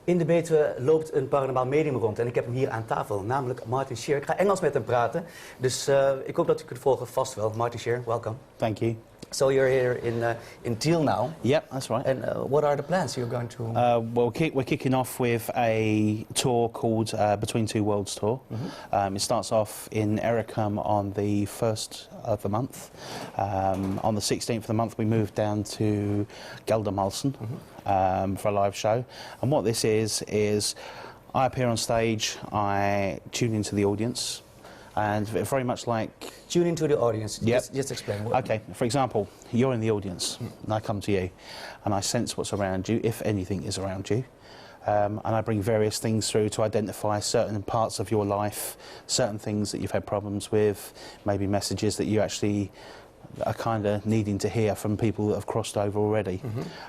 In de Betuwe loopt een paranormaal medium rond en ik heb hem hier aan tafel, namelijk Martin Scheer. Ik ga Engels met hem praten, dus ik hoop dat u kunt volgen, vast wel. Martin Scheer, welcome. Thank you. So you're here in Tiel now. Yep, that's right. And what are the plans you're going to... Well, we're kicking off with a tour called Between Two Worlds Tour. It starts off in Ericum on the 1st of the month. On the 16th of the month we move down to Geldermalsen for a live show. And what this is I appear on stage, I tune into the audience, and very much like... Tune into the audience. Yep. Just explain. What Okay, for example, you're in the audience, and I come to you, and I sense what's around you, if anything is around you, and I bring various things through to identify certain parts of your life, certain things that you've had problems with, maybe messages that you actually are kind of needing to hear from people that have crossed over already.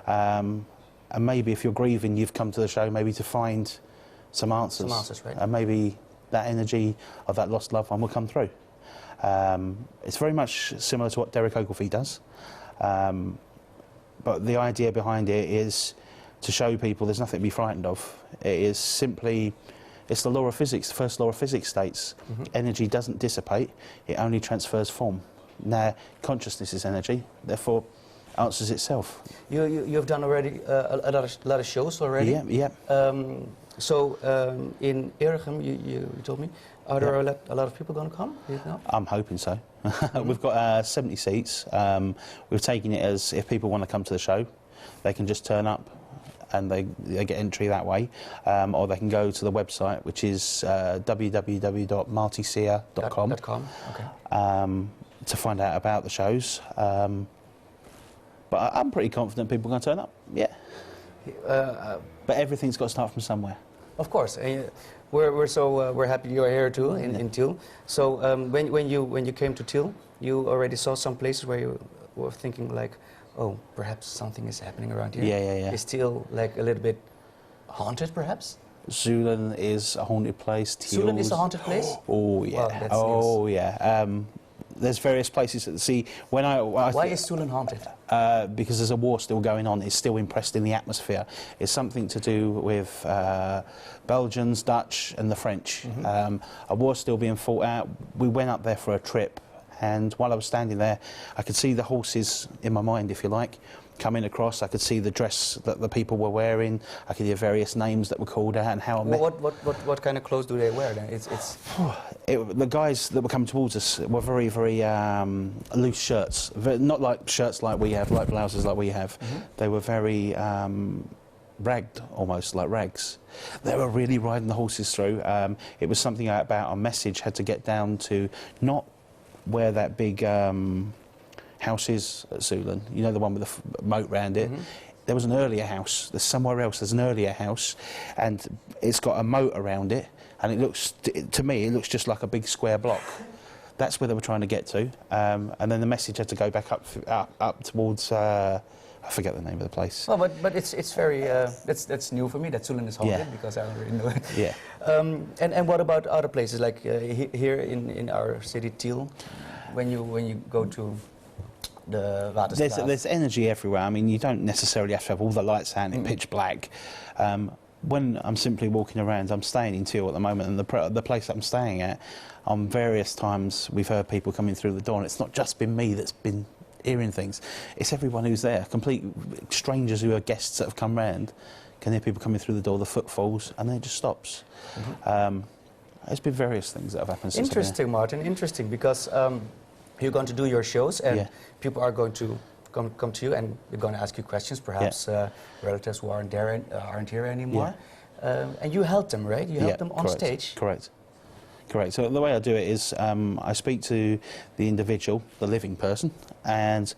And maybe if you're grieving, you've come to the show maybe to find some answers. Some answers, right. And maybe that energy of that lost loved one will come through. It's very much similar to what Derek Ogilvie does, but the idea behind it is to show people there's nothing to be frightened of. It is simply, it's the law of physics. The first law of physics states energy doesn't dissipate, it only transfers form. Now, consciousness is energy, therefore answers itself. You've done already a lot of shows already. Yeah, yeah. In Ericum, you told me, are there a lot of people going to come? Do you know? I'm hoping so. We've got 70 seats. We've taken it as if people want to come to the show, they can just turn up and they get entry that way, or they can go to the website, which is www.martyseer.com. Okay. To find out about the shows. But I'm pretty confident people are going to turn up, yeah. But everything's got to start from somewhere. Of course. We're happy you're here too, in Tiel. So when you came to Tiel, you already saw some places where you were thinking like, oh, perhaps something is happening around here. Yeah. Is Tiel like a little bit haunted, perhaps? Zulen is a haunted place. Zulen is a haunted place? Oh, yeah. Wow, yeah. There's various places that see when Why is Zulen haunted? Because there's a war still going on. It's still impressed in the atmosphere. It's something to do with Belgians, Dutch, and the French. A war still being fought out. We went up there for a trip, and while I was standing there, I could see the horses in my mind, if you like, coming across. I could see the dress that the people were wearing. I could hear various names that were called out and how. What kind of clothes do they wear then? The guys that were coming towards us were very, very loose shirts. Not like shirts like we have, like blouses like we have. They were very ragged, almost like rags. They were really riding the horses through. It was something about a message had to get down to not where that big house is at Zulen, you know, the one with the moat round it. There was an earlier house. There's somewhere else. There's an earlier house, and it's got a moat around it. And it looks, to me, it looks just like a big square block. That's where they were trying to get to. And then the message had to go back up towards. I forget the name of the place. Well, but it's very that's new for me that Zulen is haunted because I already know it. Yeah. And what about other places like here in our city Tiel, when you go to the Waterstraat? There's energy everywhere. I mean, you don't necessarily have to have all the lights out and pitch black. When I'm simply walking around, I'm staying in Tiel at the moment, and the place that I'm staying at, on various times we've heard people coming through the door, and it's not just been me that's been hearing things. It's everyone who's there. Complete strangers who are guests that have come round can hear people coming through the door, the footfalls, and then it just stops. There's been various things that have happened since. Interesting, Martin. Interesting, because you're going to do your shows, and people are going to come to you, and they're going to ask you questions. Perhaps relatives who aren't here anymore, and you help them, right? You help them on stage. Correct. So the way I do it is I speak to the individual, the living person, and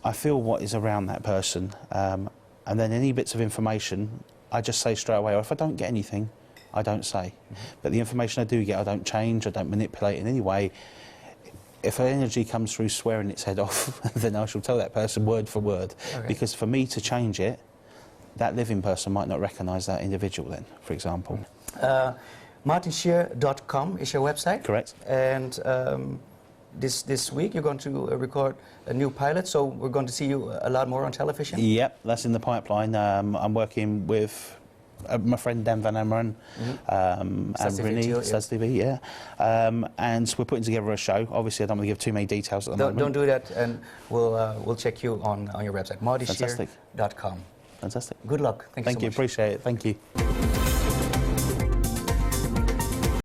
I feel what is around that person, and then any bits of information I just say straight away, or if I don't get anything, I don't say. But the information I do get, I don't change, I don't manipulate in any way. If an energy comes through swearing its head off, then I shall tell that person word for word. Okay. Because for me to change it, that living person might not recognise that individual then, for example. MartinScheer.com is your website? Correct. And this week you're going to record a new pilot, so we're going to see you a lot more on television? Yep, that's in the pipeline. I'm working with my friend Dan Van Ameren, and Renee, Stads TV, yeah. And we're putting together a show. Obviously, I don't want to give too many details at the moment. Don't do that, and we'll check you on your website, mardisheer.com. Fantastic. Good luck. Thank you so much. Appreciate it. Thank you.